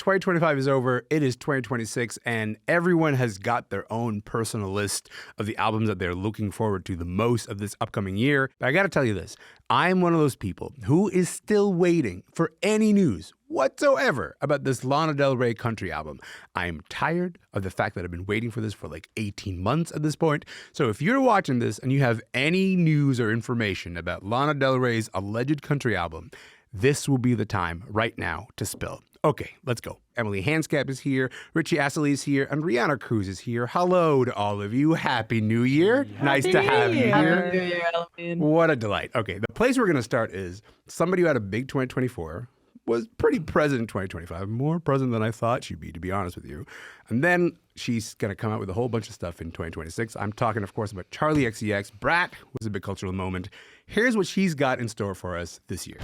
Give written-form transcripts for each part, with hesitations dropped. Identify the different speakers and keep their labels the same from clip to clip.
Speaker 1: 2025 is over. It is 2026, and everyone has got their own personal list of the albums that they're looking forward to the most of this upcoming year. But I got to tell you this. I'm one of those people who is still waiting for any news whatsoever about this Lana Del Rey country album. I'm tired of the fact that I've been waiting for this for like 18 months at this point. So if you're watching this and you have any news or information about Lana Del Rey's alleged country album, this will be the time right now to spill. Okay, let's go. Emilie Hanskamp is here, Richie Assaly is here, and Reanna Cruz is here. Hello to all of you. Happy New Year. Nice to have you here.
Speaker 2: Happy New Year, Elamin.
Speaker 1: What a delight. Okay, the place we're going to start is somebody who had a big 2024, was pretty present in 2025, more present than I thought she'd be, to be honest with you. And then she's going to come out with a whole bunch of stuff in 2026. I'm talking, of course, about Charli XCX. Brat was a big cultural moment. Here's what she's got in store for us this year.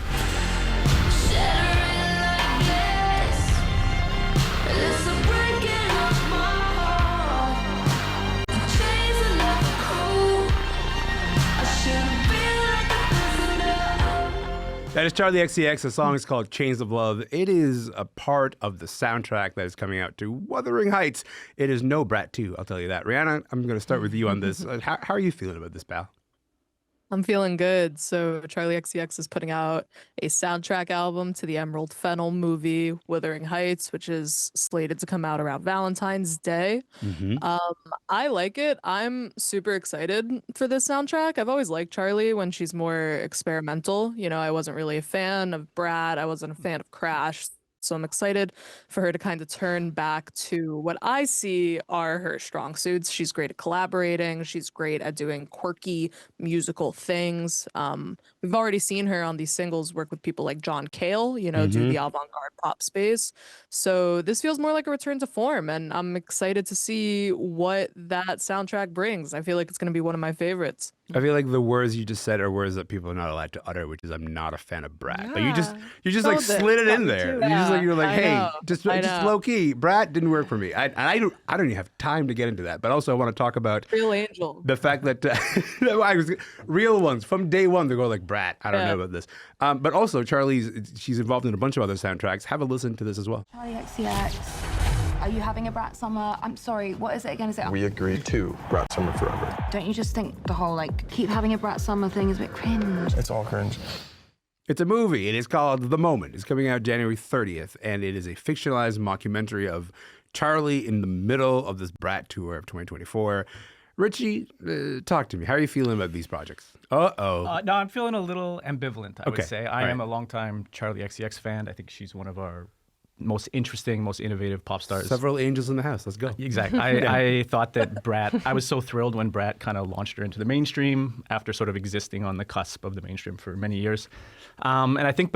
Speaker 1: That is Charli XCX. The song is called Chains of Love. It is a part of the soundtrack that is coming out to Wuthering Heights. It is no Brat 2, I'll tell you that. Rihanna, I'm going to start with you on this. How are you feeling about this, pal?
Speaker 2: I'm feeling good. So Charli XCX is putting out a soundtrack album to the Emerald Fennell movie, Wuthering Heights, which is slated to come out around Valentine's Day. I like it. I'm super excited for this soundtrack. I've always liked Charli when she's more experimental. You know, I wasn't really a fan of Brat. I wasn't a fan of Crash. So I'm excited for her to kind of turn back to what I see are her strong suits. She's great at collaborating. She's great at doing quirky musical things. We've already seen her on these singles work with people like John Cale, you know, do the avant-garde pop space. So this feels more like a return to form, and I'm excited to see what that soundtrack brings. I feel like it's going to be one of my favorites.
Speaker 1: I feel like the words you just said are words that people are not allowed to utter, which is I'm not a fan of Brat.
Speaker 2: Yeah.
Speaker 1: But you just like slid it in there. You're like, hey, just low key. Brat didn't work for me. I don't even have time to get into that. But also I want to talk about
Speaker 2: Real Angel.
Speaker 1: The fact that real ones from day one they go like Brat. I don't know about this. But also she's involved in a bunch of other soundtracks. Have a listen to this as well.
Speaker 3: Charli XCX. Are you having a Brat summer? I'm sorry, what is it again? Is it?
Speaker 4: We agreed to Brat Summer forever.
Speaker 3: Don't you just think the whole like keep having a Brat summer thing is a bit cringe?
Speaker 4: It's all cringe.
Speaker 1: It's a movie. It is called The Moment. It's coming out January 30th, and it is a fictionalized mockumentary of Charli in the middle of this Brat tour of 2024. Richie, talk to me. How are you feeling about these projects?
Speaker 5: No, I'm feeling a little ambivalent, I would say. I am a longtime Charli XCX fan. I think she's one of our most interesting, most innovative pop stars.
Speaker 1: Several angels in the house. Let's go.
Speaker 5: Exactly. I thought that Brat, I was so thrilled when Brat kind of launched her into the mainstream after sort of existing on the cusp of the mainstream for many years. And I think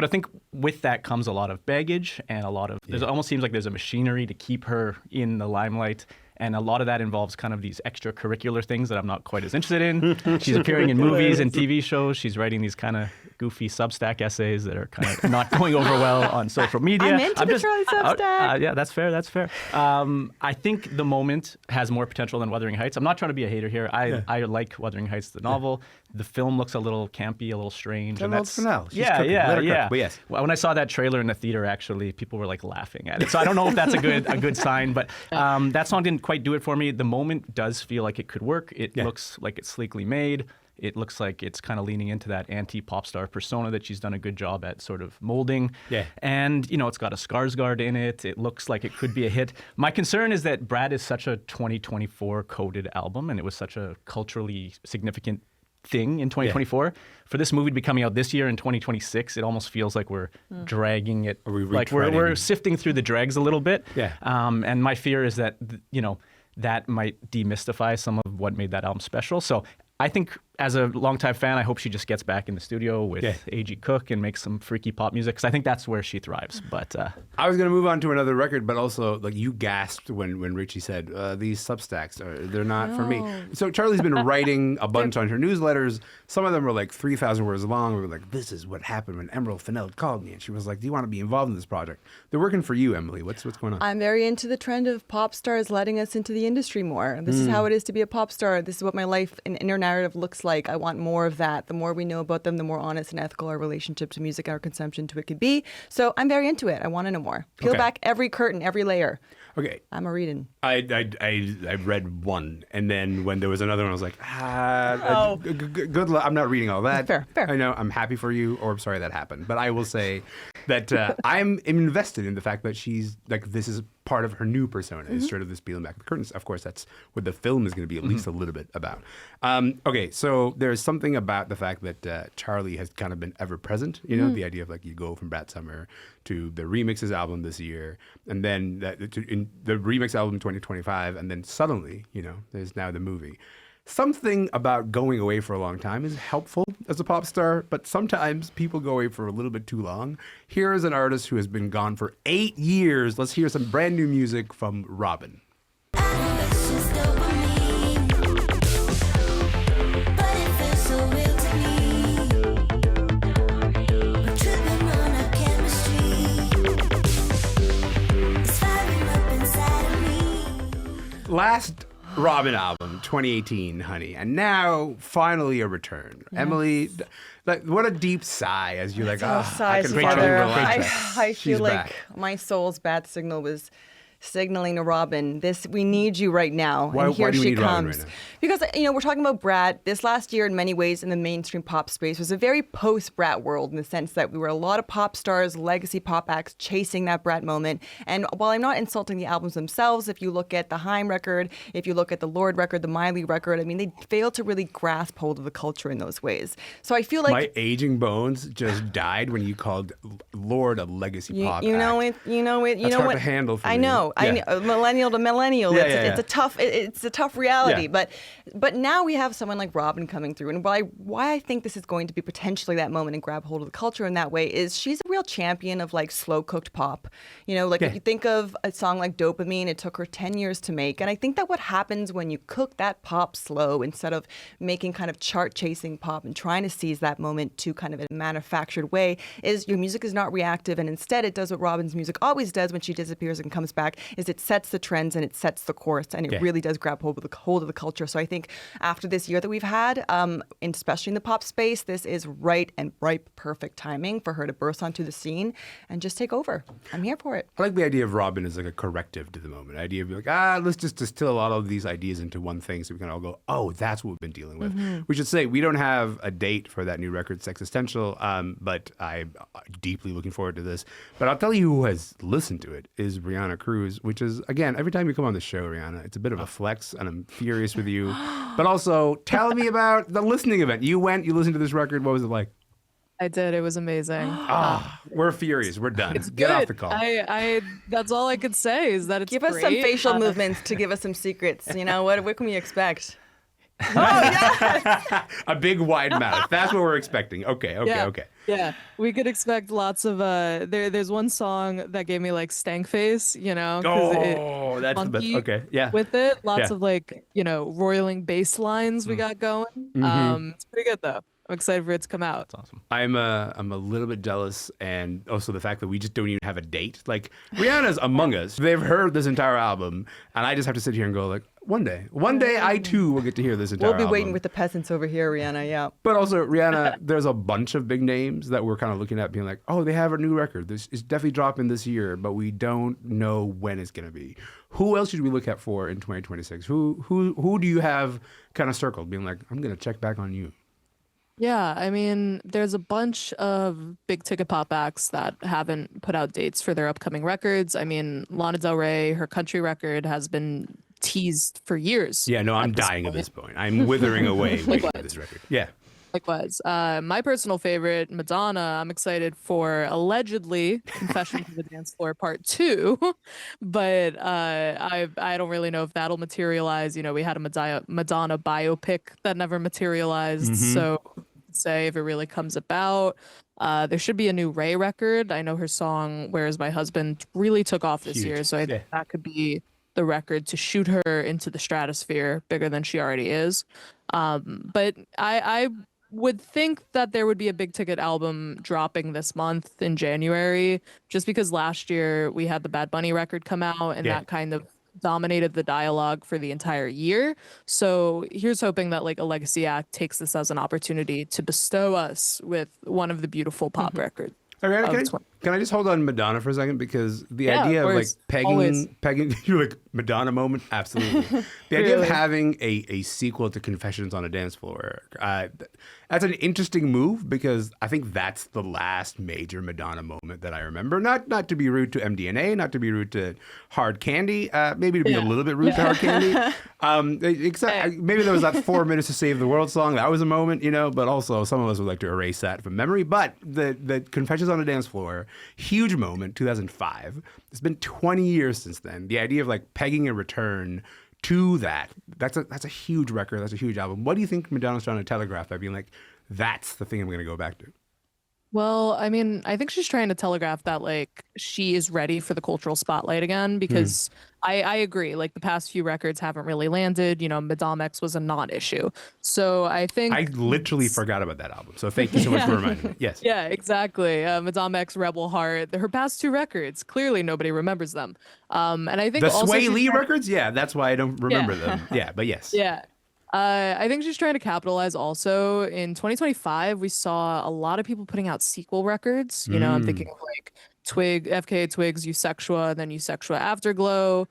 Speaker 5: with that comes a lot of baggage and a lot of, it almost seems like there's a machinery to keep her in the limelight. And a lot of that involves kind of these extracurricular things that I'm not quite as interested in. She's appearing in movies and TV shows. She's writing these kind of goofy Substack essays that are kind of not going over well on social media.
Speaker 2: I'm into the Charli Substack.
Speaker 5: Yeah, that's fair. That's fair. I think The Moment has more potential than Wuthering Heights. I'm not trying to be a hater here. I like Wuthering Heights, the novel. The film looks a little campy, a little strange.
Speaker 1: And that's Fennell.
Speaker 5: Yeah.
Speaker 1: But yes.
Speaker 5: When I saw that trailer in the theater, actually, people were like laughing at it. So I don't know if that's a good sign. But that song didn't quite do it for me. The Moment does feel like it could work. It looks like it's sleekly made. It looks like it's kind of leaning into that anti-pop star persona that she's done a good job at sort of molding. Yeah. And, you know, it's got a Skarsgård in it. It looks like it could be a hit. My concern is that Brat is such a 2024 coded album, and it was such a culturally significant thing in 2024. For this movie to be coming out this year in 2026, it almost feels like we're dragging it. Like we're sifting through the dregs a little bit. Yeah. And my fear is that, you know, that might demystify some of what made that album special. So I think as a longtime fan, I hope she just gets back in the studio with A.G. Cook and makes some freaky pop music, because I think that's where she thrives. But
Speaker 1: I was going to move on to another record, but also like you gasped when Richie said these Substacks they're not for me. So Charli's been writing a bunch on her newsletters. Some of them were like 3,000 words long. We were like, this is what happened when Emerald Fennell called me, and she was like, do you want to be involved in this project? They're working for you, Emily. What's going on?
Speaker 6: I'm very into the trend of pop stars letting us into the industry more. This is how it is to be a pop star. This is what my life and inner narrative looks like, I want more of that. The more we know about them, the more honest and ethical our relationship to music and our consumption to it could be. So I'm very into it. I want to know more. Peel back every curtain, every layer.
Speaker 1: Okay.
Speaker 6: I'm a reading.
Speaker 1: I read one, and then when there was another one, I was like, good luck. I'm not reading all that.
Speaker 6: Fair.
Speaker 1: I know. I'm happy for you, or I'm sorry that happened. But I will say that I'm invested in the fact that she's like, this is part of her new persona, is sort of this peeling back the curtains. Of course, that's what the film is going to be at least a little bit about. Okay, so there's something about the fact that Charlie has kind of been ever present. You know, the idea of like you go from Brat Summer to the remixes album this year, and then in the remix album 2025, and then suddenly, you know, there's now the movie. Something about going away for a long time is helpful as a pop star, but sometimes people go away for a little bit too long. Here is an artist who has been gone for 8 years. Let's hear some brand new music from Robin. Last Robin album, 2018, honey, and now finally a return. Yes. Emilie, like, what a deep sigh as you're like, I can finally relax.
Speaker 6: I feel like my soul's bat signal was signaling to Robin, we need you right now.
Speaker 1: Why,
Speaker 6: and here
Speaker 1: why do we
Speaker 6: she
Speaker 1: need
Speaker 6: comes.
Speaker 1: Robin right now?
Speaker 6: Because, you know, we're talking about Brat. This last year, in many ways, in the mainstream pop space, was a very post-Brat world in the sense that we were a lot of pop stars, legacy pop acts chasing that Brat moment. And while I'm not insulting the albums themselves, if you look at the Haim record, if you look at the Lorde record, the Miley record, I mean, they failed to really grasp hold of the culture in those ways. So I feel like
Speaker 1: my aging bones just died when you called Lorde a legacy pop act.
Speaker 6: You know it.
Speaker 1: That's hard to handle for
Speaker 6: I
Speaker 1: me.
Speaker 6: know.
Speaker 1: Yeah.
Speaker 6: I know. Millennial to millennial. It's a tough reality.
Speaker 1: Yeah.
Speaker 6: But now we have someone like Robin coming through, and why I think this is going to be potentially that moment and grab hold of the culture in that way is she's a real champion of like slow cooked pop. You know, like if you think of a song like Dopamine, it took her 10 years to make, and I think that what happens when you cook that pop slow instead of making kind of chart chasing pop and trying to seize that moment to kind of a manufactured way is your music is not reactive, and instead it does what Robin's music always does when she disappears and comes back, is it sets the trends and it sets the course, and it really does grab hold of the culture. So I think after this year that we've had, and especially in the pop space, this is right and ripe, perfect timing for her to burst onto the scene and just take over. I'm here for it.
Speaker 1: I like the idea of Robin as like a corrective to the moment. The idea of like, let's just distill a lot of these ideas into one thing so we can all go, oh, that's what we've been dealing with. We should say we don't have a date for that new record, Sexistential, but I'm deeply looking forward to this. But I'll tell you who has listened to it is Reanna Cruz, which is, again, every time you come on the show, Reanna, it's a bit of a flex, and I'm furious with you. But also, tell me about the listening event. You listened to this record. What was it like?
Speaker 2: I did. It was amazing.
Speaker 1: We're furious. We're done.
Speaker 2: It's
Speaker 1: Get
Speaker 2: good.
Speaker 1: off the call.
Speaker 2: I that's all I could say is that it's
Speaker 6: Give us
Speaker 2: great.
Speaker 6: some facial movements to give us some secrets. You know, what can we expect?
Speaker 1: A big wide mouth. That's what we're expecting. Okay.
Speaker 2: Yeah, we could expect lots of there's one song that gave me like stank face, you know.
Speaker 1: Oh, that's the best. Okay, yeah.
Speaker 2: With it, lots of like, you know, roiling bass lines we got going. It's pretty good though. I'm excited for it to come out.
Speaker 5: That's awesome.
Speaker 1: I'm a little bit jealous, and also the fact that we just don't even have a date. Like, Rihanna's among us. They've heard this entire album, and I just have to sit here and go like, one day I too will get to hear this entire album.
Speaker 6: We'll be waiting with the peasants over here, Rihanna. Yeah.
Speaker 1: But also, Rihanna, there's a bunch of big names that we're kind of looking at, being like, oh, they have a new record. This is definitely dropping this year, but we don't know when it's gonna be. Who else should we look at for in 2026? Who do you have kind of circled, being like, I'm gonna check back on you?
Speaker 2: Yeah, I mean, there's a bunch of big ticket pop acts that haven't put out dates for their upcoming records. I mean, Lana Del Rey, her country record has been teased for years.
Speaker 1: Yeah, no, I'm dying at this point. I'm withering away waiting for this record. Yeah.
Speaker 2: Likewise. My personal favorite, Madonna, I'm excited for allegedly Confession to the Dance Floor Part 2, but I don't really know if that'll materialize. You know, we had a Madonna biopic that never materialized, so say if it really comes about. There should be a new Ray record. I know her song "Where Is My Husband" really took off this year, so I think that could be the record to shoot her into the stratosphere bigger than she already is. But I would think that there would be a big ticket album dropping this month in January, just because last year we had the Bad Bunny record come out, and that kind of dominated the dialogue for the entire year. So here's hoping that like a legacy act takes this as an opportunity to bestow us with one of the beautiful pop records.
Speaker 1: Ariana, can I just hold on Madonna for a second? Because the idea of like pegging, you're like Madonna moment, absolutely. The idea of having a sequel to Confessions on a Dance Floor, that's an interesting move because I think that's the last major Madonna moment that I remember. Not to be rude to MDNA, not to be rude to Hard Candy, maybe to be a little bit rude to Hard Candy. Maybe there was that 4 Minutes to Save the World song. That was a moment, but also some of us would like to erase that from memory. But the Confessions on a Dance Floor, huge moment, 2005. It's been 20 years since then. The idea of like pegging a return to that's a huge record. That's a huge album. What do you think Madonna's trying to telegraph by being like, that's the thing I'm going to go back to?
Speaker 2: Well, I mean, I think she's trying to telegraph that like she is ready for the cultural spotlight again because I agree. Like the past few records haven't really landed. Madame X was a non-issue. So I think
Speaker 1: I literally forgot about that album. So thank you so much for reminding me. Yes.
Speaker 2: Yeah, exactly. Madame X, Rebel Heart, her past two records, clearly nobody remembers them. And I think
Speaker 1: the
Speaker 2: also
Speaker 1: Sway Lee records, that's why I don't remember them. Yeah, but yes.
Speaker 2: Yeah. I think she's trying to capitalize also. In 2025, we saw a lot of people putting out sequel records. I'm thinking of like FKA Twigs, Eusexua, and then Eusexua Afterglow.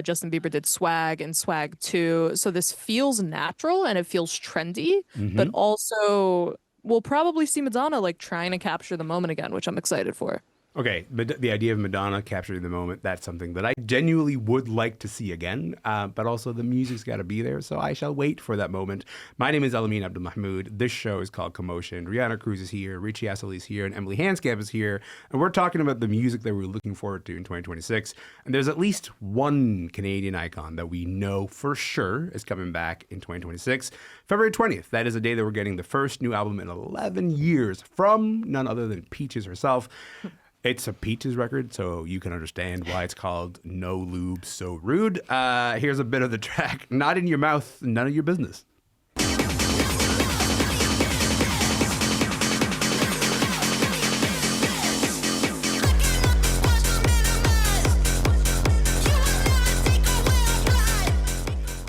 Speaker 2: Justin Bieber did Swag and Swag 2. So this feels natural and it feels trendy, but also we'll probably see Madonna like trying to capture the moment again, which I'm excited for.
Speaker 1: Okay, but the idea of Madonna capturing the moment, that's something that I genuinely would like to see again, but also the music's got to be there, so I shall wait for that moment. My name is Elamin Abdelmahmoud. This show is called Commotion. Reanna Cruz is here, Richie Assaly is here, and Emilie Hanskamp is here, and we're talking about the music that we're looking forward to in 2026, and there's at least one Canadian icon that we know for sure is coming back in 2026. February 20th, that is a day that we're getting the first new album in 11 years from none other than Peaches herself. It's a Peaches record, so you can understand why it's called No Lube So Rude. Here's a bit of the track, Not in Your Mouth, None of Your Business.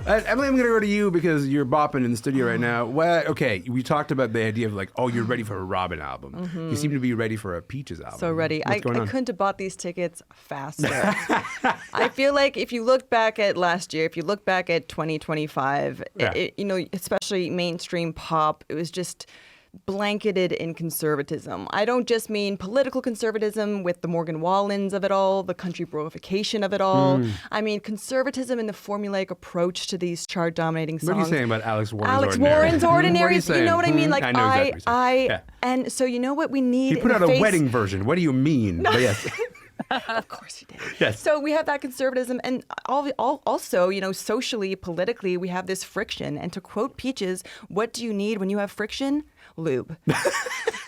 Speaker 1: Emily, I'm going to go to you because you're bopping in the studio right now. Well, okay, we talked about the idea of like, oh, you're ready for a Robin album. You seem to be ready for a Peaches album.
Speaker 6: So ready. I
Speaker 1: What's going on?
Speaker 6: couldn't have bought these tickets faster. I feel like if you look back at last year, if you look back at 2025, especially mainstream pop, it was just blanketed in conservatism. I don't just mean political conservatism with the Morgan Wallens of it all, the country broification of it all. I mean conservatism in the formulaic approach to these chart-dominating songs.
Speaker 1: What are you saying about Alex Warren's
Speaker 6: Alex
Speaker 1: Ordinary?
Speaker 6: Warren's Ordinary. You know what I mean? Like
Speaker 1: I know exactly what you're saying.
Speaker 6: And so you know what we need.
Speaker 1: He put out a wedding version. What do you mean?
Speaker 6: No.
Speaker 1: But yes.
Speaker 6: Of course he did.
Speaker 1: Yes.
Speaker 6: So we have that conservatism, and also, socially, politically, we have this friction. And to quote Peaches, what do you need when you have friction? Lube.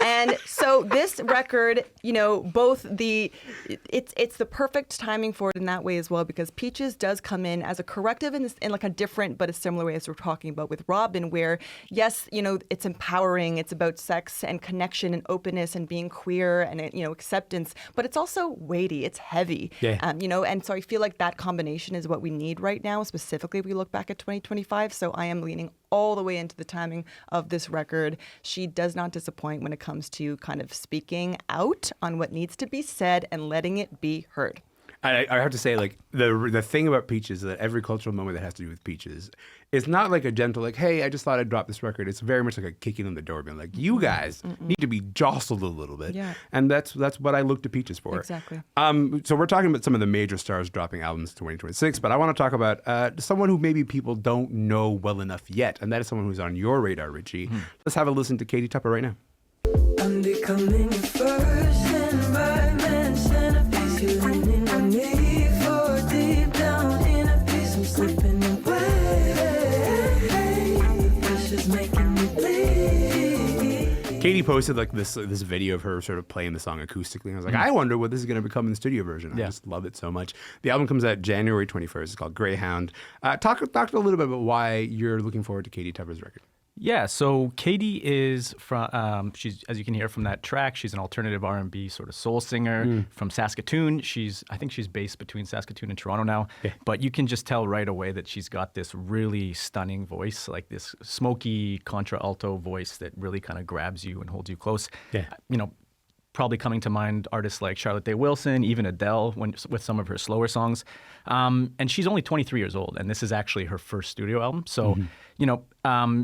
Speaker 6: And so this record, it's the perfect timing for it in that way as well, because Peaches does come in as a corrective in like a different but a similar way as we're talking about with Robin, where yes, it's empowering, it's about sex and connection and openness and being queer and acceptance, but it's also weighty, it's heavy.
Speaker 1: Yeah.
Speaker 6: And so I feel like that combination is what we need right now, specifically if we look back at 2025. So I am leaning all the way into the timing of this record. She does not disappoint when it comes to kind of speaking out on what needs to be said and letting it be heard.
Speaker 1: I have to say, like, the thing about Peaches is that every cultural moment that has to do with Peaches is not like a gentle, like, hey, I just thought I'd drop this record. It's very much like a kicking in the door, being like, you guys need to be jostled a little bit.
Speaker 6: Yeah.
Speaker 1: And that's what I look to Peaches for.
Speaker 6: Exactly.
Speaker 1: So we're talking about some of the major stars dropping albums in 2026, but I want to talk about someone who maybe people don't know well enough yet, and that is someone who's on your radar, Richie. Let's have a listen to Katie Tupper right now.
Speaker 7: I'm becoming your first environment centerpiece. You're leaning on me for deep down in a piece. I'm slipping away. The pressure's making me bleed.
Speaker 1: Katie posted like this video of her sort of playing the song acoustically. And I was like, I wonder what this is going to become in the studio version. I just love it so much. The album comes out January 21st. It's called Greyhound. Talk a little bit about why you're looking forward to Katie Tupper's record.
Speaker 5: Yeah, so Katie is from, she's, as you can hear from that track, she's an alternative R&B sort of soul singer from Saskatoon. I think she's based between Saskatoon and Toronto now, but you can just tell right away that she's got this really stunning voice, like this smoky contralto voice that really kind of grabs you and holds you close.
Speaker 1: Yeah.
Speaker 5: You know, probably coming to mind artists like Charlotte Day Wilson, even Adele, with some of her slower songs. And she's only 23 years old, and this is actually her first studio album. So, you know,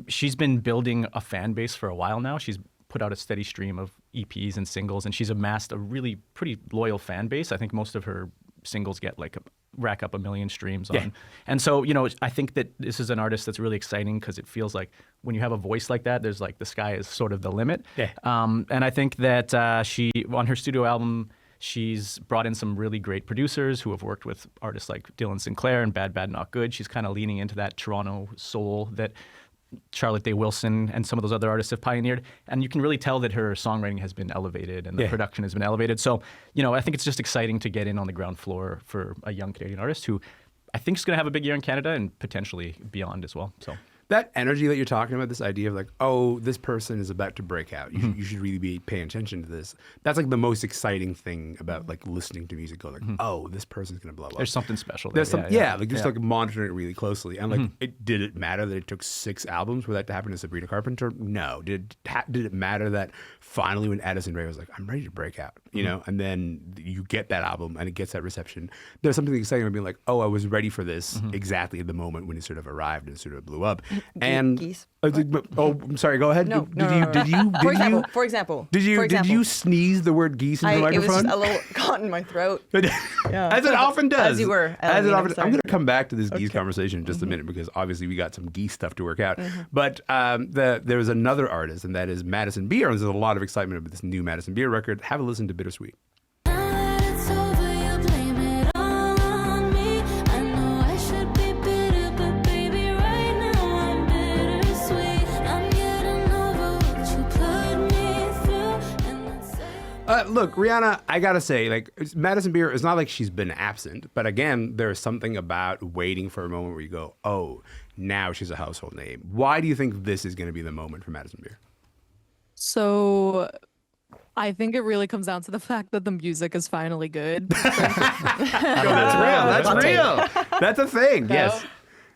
Speaker 5: she's been building a fan base for a while now. She's put out a steady stream of EPs and singles, and she's amassed a really pretty loyal fan base. I think most of her singles get like rack up 1 million streams on. And so, you know, I think that this is an artist that's really exciting because it feels like when you have a voice like that, there's like the sky is sort of the limit. And I think that she, on her studio album, she's brought in some really great producers who have worked with artists like Dylan Sinclair and Bad Bad Not Good. She's kind of leaning into that Toronto soul that Charlotte Day Wilson and some of those other artists have pioneered. And you can really tell that her songwriting has been elevated and the production has been elevated. So, you know, I think it's just exciting to get in on the ground floor for a young Canadian artist who I think is going to have a big year in Canada and potentially beyond as well. So
Speaker 1: that energy that you're talking about, this idea of like, oh, this person is about to break out. You should really be paying attention to this. That's like the most exciting thing about like listening to music. Go like, oh, this person's gonna blow up.
Speaker 5: there's something special there.
Speaker 1: There's some, like just like monitoring it really closely. And like, did it matter that it took 6 albums for that to happen to Sabrina Carpenter? No. Did it matter that finally when Addison Rae was like, I'm ready to break out, you know, and then you get that album and it gets that reception. There's something exciting about being like, oh, I was ready for this exactly at the moment when it sort of arrived and sort of blew up. And
Speaker 6: Geese.
Speaker 1: I'm sorry. Go ahead.
Speaker 6: No,
Speaker 1: Did you?
Speaker 6: For example.
Speaker 1: Did you sneeze the word geese into the
Speaker 6: It was
Speaker 1: microphone?
Speaker 6: just a little caught in my throat.
Speaker 1: As it often does.
Speaker 6: As you were.
Speaker 1: As it
Speaker 6: Elamin,
Speaker 1: often.
Speaker 6: I'm sorry.
Speaker 1: I'm going to come back to this geese conversation in just a minute because obviously we got some geese stuff to work out. But there was another artist, and that is Madison Beer. And there's a lot of excitement about this new Madison Beer record. Have a listen to Bittersweet. Look, Rihanna, I gotta say, like, Madison Beer, it's not like she's been absent, but again, there's something about waiting for a moment where you go, oh, now she's a household name. Why do you think this is going to be the moment for Madison Beer?
Speaker 2: So I think it really comes down to the fact that the music is finally good.
Speaker 1: That's real. That's a thing. Yes.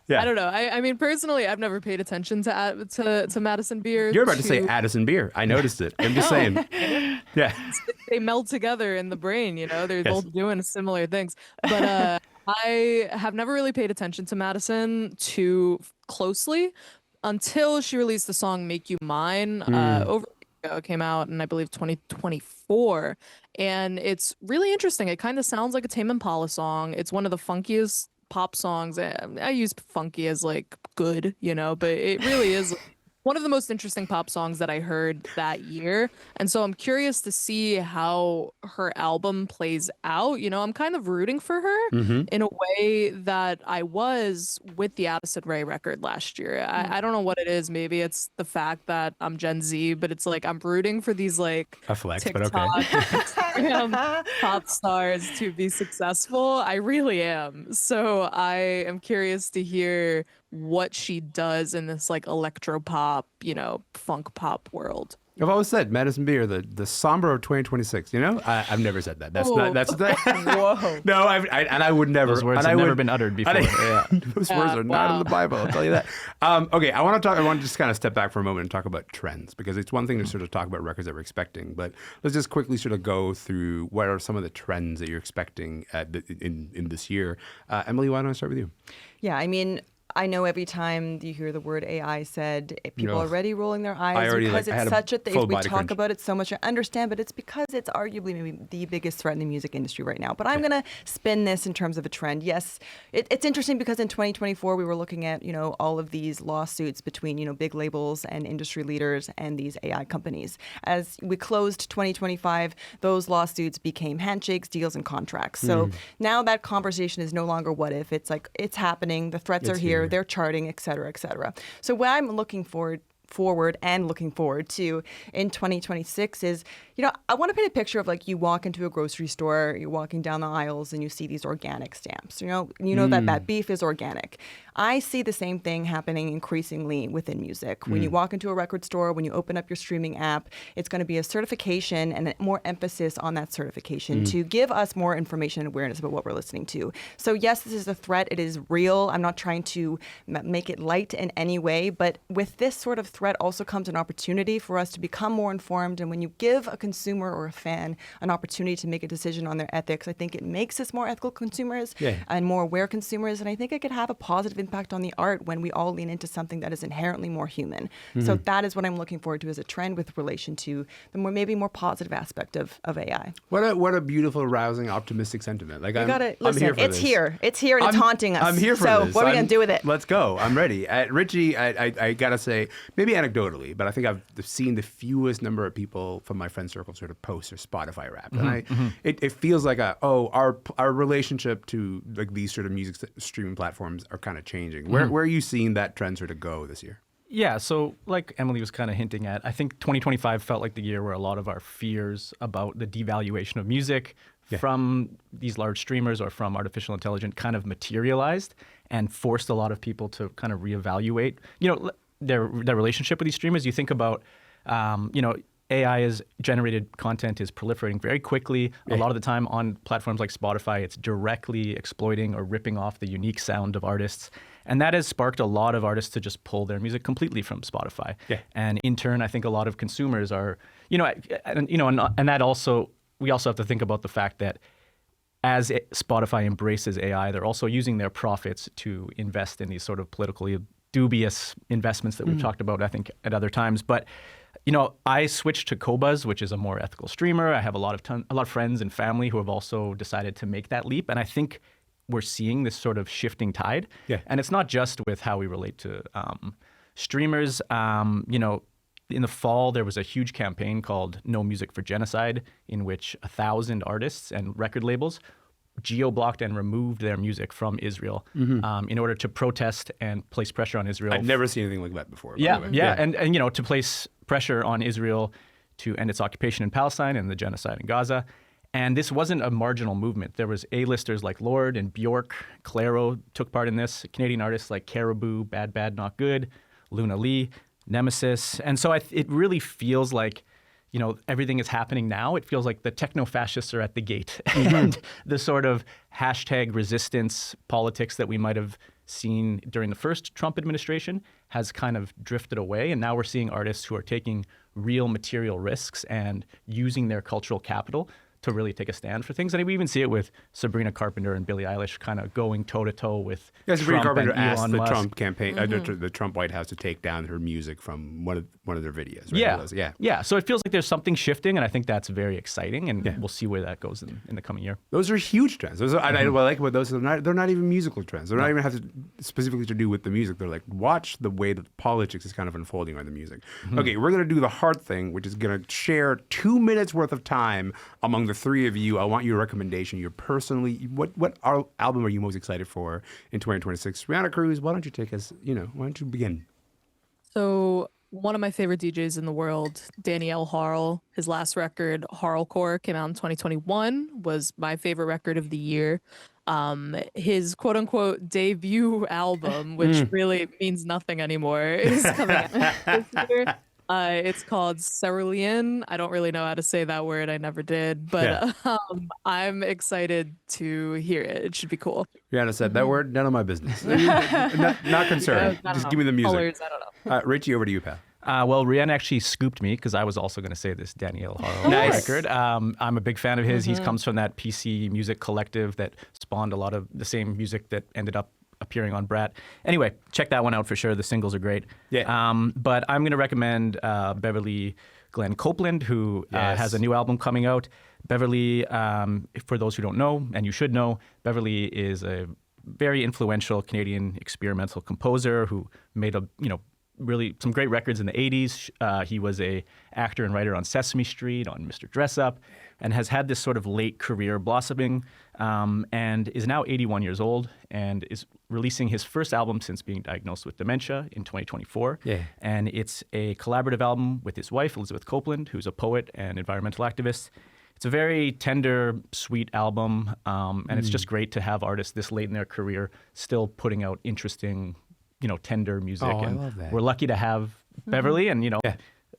Speaker 1: Yeah.
Speaker 2: I don't know. I mean, personally, I've never paid attention to Madison Beer.
Speaker 1: You're about to say Addison Beer. I noticed it. I'm just saying. Yeah.
Speaker 2: They meld together in the brain, you know? They're both doing similar things. But I have never really paid attention to Madison too closely until she released the song Make You Mine over a year ago. It came out in, I believe, 2024. And it's really interesting. It kind of sounds like a Tame Impala song. It's one of the funkiest pop songs. I use funky as like good, you know, but it really is one of the most interesting pop songs that I heard that year. And so I'm curious to see how her album plays out. You know, I'm kind of rooting for her in a way that I was with the Addison Rae record last year. I don't know what it is. Maybe it's the fact that I'm Gen Z, but it's like I'm rooting for these like
Speaker 1: a flex,
Speaker 2: TikTok,
Speaker 1: but okay.
Speaker 2: Instagram pop stars to be successful. I really am. So I am curious to hear what she does in this like electro pop, you know, funk pop world.
Speaker 1: I've always said Madison Beer, the somber of 2026. You know, I've never said that. That's not. That's
Speaker 6: Whoa.
Speaker 1: No, I would never.
Speaker 5: Those words have never been uttered before.
Speaker 1: Those words are not in the Bible. I'll tell you that. Okay, I want to just kind of step back for a moment and talk about trends, because it's one thing to sort of talk about records that we're expecting, but let's just quickly sort of go through what are some of the trends that you're expecting in this year. Emily, why don't I start with you?
Speaker 6: Yeah, I mean, I know every time you hear the word AI said, people are already rolling their eyes because it's such a thing. We talk about it so much. I understand, but it's because it's arguably maybe the biggest threat in the music industry right now. But I'm going to spin this in terms of a trend. Yes, it's interesting because in 2024, we were looking at, you know, all of these lawsuits between, you know, big labels and industry leaders and these AI companies. As we closed 2025, those lawsuits became handshakes, deals, and contracts. So now that conversation is no longer what if. It's like, it's happening. The threats are here. They're charting, et cetera, et cetera. So what I'm looking forward to in 2026 is, I want to paint a picture of like you walk into a grocery store, you're walking down the aisles and you see these organic stamps. You know that beef is organic. I see the same thing happening increasingly within music. When you walk into a record store, when you open up your streaming app, it's going to be a certification and more emphasis on that certification to give us more information and awareness about what we're listening to. So yes, this is a threat. It is real. I'm not trying to make it light in any way, but with this sort of threat also comes an opportunity for us to become more informed. And when you give a consumer or a fan an opportunity to make a decision on their ethics, I think it makes us more ethical consumers and more aware consumers. And I think it could have a positive impact on the art when we all lean into something that is inherently more human. So that is what I'm looking forward to as a trend with relation to the maybe more positive aspect of AI.
Speaker 1: What a beautiful, rousing, optimistic sentiment. Like,
Speaker 6: You gotta listen.
Speaker 1: I'm here for
Speaker 6: It's
Speaker 1: this.
Speaker 6: here. It's here, and it's haunting us.
Speaker 1: I'm here for
Speaker 6: so
Speaker 1: this.
Speaker 6: what are we gonna do with it?
Speaker 1: Let's go. I'm ready. Richie, I gotta say, maybe anecdotally, but I think I've seen the fewest number of people from my friend circle sort of post or Spotify Wrapped, and it feels like our relationship to like these sort of music streaming platforms are kind of changing. Where are you seeing that trend sort of go this year?
Speaker 5: Yeah, so like Emily was kind of hinting at, I think 2025 felt like the year where a lot of our fears about the devaluation of music from these large streamers or from artificial intelligence kind of materialized and forced a lot of people to kind of reevaluate, their relationship with these streamers. You think about, AI is generated content is proliferating very quickly. A lot of the time on platforms like Spotify, it's directly exploiting or ripping off the unique sound of artists. And that has sparked a lot of artists to just pull their music completely from Spotify. And in turn, I think a lot of consumers are, and that also, we also have to think about the fact that as Spotify embraces AI, they're also using their profits to invest in these sort of politically dubious investments that we've talked about, I think, at other times. But I switched to Qobuz, which is a more ethical streamer. I have a lot of friends and family who have also decided to make that leap, and I think we're seeing this sort of shifting tide. And it's not just with how we relate to streamers. In the fall, there was a huge campaign called No Music for Genocide, in which 1,000 artists and record labels geo-blocked and removed their music from Israel in order to protest and place pressure on Israel.
Speaker 1: I've never seen anything like that before.
Speaker 5: And to place pressure on Israel to end its occupation in Palestine and the genocide in Gaza. And this wasn't a marginal movement. There was A-listers like Lorde and Bjork, Clairo took part in this, Canadian artists like Caribou, Bad Bad Not Good, Luna Lee, Nemesis. And so it really feels like everything is happening now. It feels like the techno-fascists are at the gate. And the sort of hashtag resistance politics that we might have seen during the first Trump administration has kind of drifted away. And now we're seeing artists who are taking real material risks and using their cultural capital to really take a stand for things. And we even see it with Sabrina Carpenter and Billie Eilish kind of going toe-to-toe with
Speaker 1: Sabrina
Speaker 5: Trump
Speaker 1: Carpenter
Speaker 5: and
Speaker 1: asked
Speaker 5: Elon
Speaker 1: the
Speaker 5: Musk.
Speaker 1: Trump campaign, the Trump White House to take down her music from one of their videos. Right?
Speaker 5: Yeah. So it feels like there's something shifting, and I think that's very exciting, and we'll see where that goes in the coming year.
Speaker 1: Those are huge trends. Those are, I like what those are. They're not even musical trends. They're not even have to specifically to do with the music. They're like, watch the way that politics is kind of unfolding on the music. Okay, we're going to do the hard thing, which is going to share 2 minutes worth of time among the three of you. I want your recommendation. Your personally, what album are you most excited for in 2026? Reanna Cruz, why don't you take us? Why don't you begin?
Speaker 2: So one of my favorite DJs in the world, Danielle Harl, his last record, Harlcore, came out in 2021, was my favorite record of the year. His quote unquote debut album, which really means nothing anymore, is coming out this year. It's called Cerulean. I don't really know how to say that word. I never did, but I'm excited to hear it. It should be cool.
Speaker 1: Rihanna said that word. None of my business. not concerned. Just give me the music.
Speaker 2: Colors, I don't know.
Speaker 1: Richie, over to you, pal.
Speaker 5: Well, Rihanna actually scooped me because I was also going to say this Danielle Harl record. I'm a big fan of his. He comes from that PC music collective that spawned a lot of the same music that ended up appearing on Brat. Anyway, check that one out for sure. The singles are great. But I'm going to recommend Beverly Glenn Copeland, who has a new album coming out. Beverly, for those who don't know, and you should know, Beverly is a very influential Canadian experimental composer who made really some great records in the 80s. He was a actor and writer on Sesame Street, on Mr. Dress Up, and has had this sort of late career blossoming, and is now 81 years old and is releasing his first album since being diagnosed with dementia in 2024.
Speaker 1: Yeah.
Speaker 5: And it's a collaborative album with his wife, Elizabeth Copeland, who's a poet and environmental activist. It's a very tender, sweet album, and it's just great to have artists this late in their career still putting out interesting, tender music.
Speaker 1: Oh, I
Speaker 5: and
Speaker 1: love that.
Speaker 5: we're lucky to have Beverly, and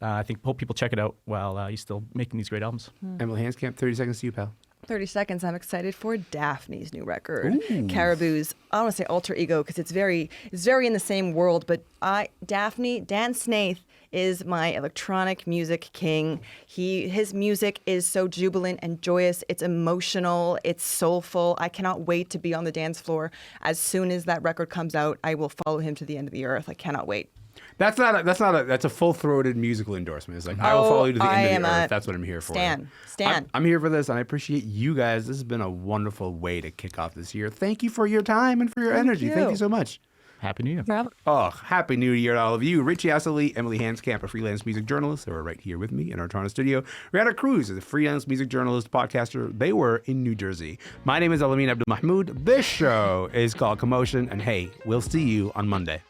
Speaker 5: I hope people check it out while he's still making these great albums.
Speaker 1: Emilie Hanskamp, 30 seconds to you, pal.
Speaker 6: 30 seconds. I'm excited for Daphne's new record, Caribou's. I don't want to say alter ego because it's very in the same world. But Dan Snaith is my electronic music king. His music is so jubilant and joyous. It's emotional. It's soulful. I cannot wait to be on the dance floor. As soon as that record comes out, I will follow him to the end of the earth. I cannot wait.
Speaker 1: That's a full-throated musical endorsement. It's like, I will follow you to the end of the earth. That's what I'm here for.
Speaker 6: Stan.
Speaker 1: I'm here for this, and I appreciate you guys. This has been a wonderful way to kick off this year. Thank you for your time and for your energy. Thank you so much.
Speaker 5: Happy New Year.
Speaker 1: Oh, Happy New Year to all of you. Richie Assaly, Emilie Hanskamp, a freelance music journalist. They were right here with me in our Toronto studio. Reanna Cruz is a freelance music journalist, podcaster. They were in New Jersey. My name is Elamin Abdelmahmoud. This show is called Commotion, and hey, we'll see you on Monday.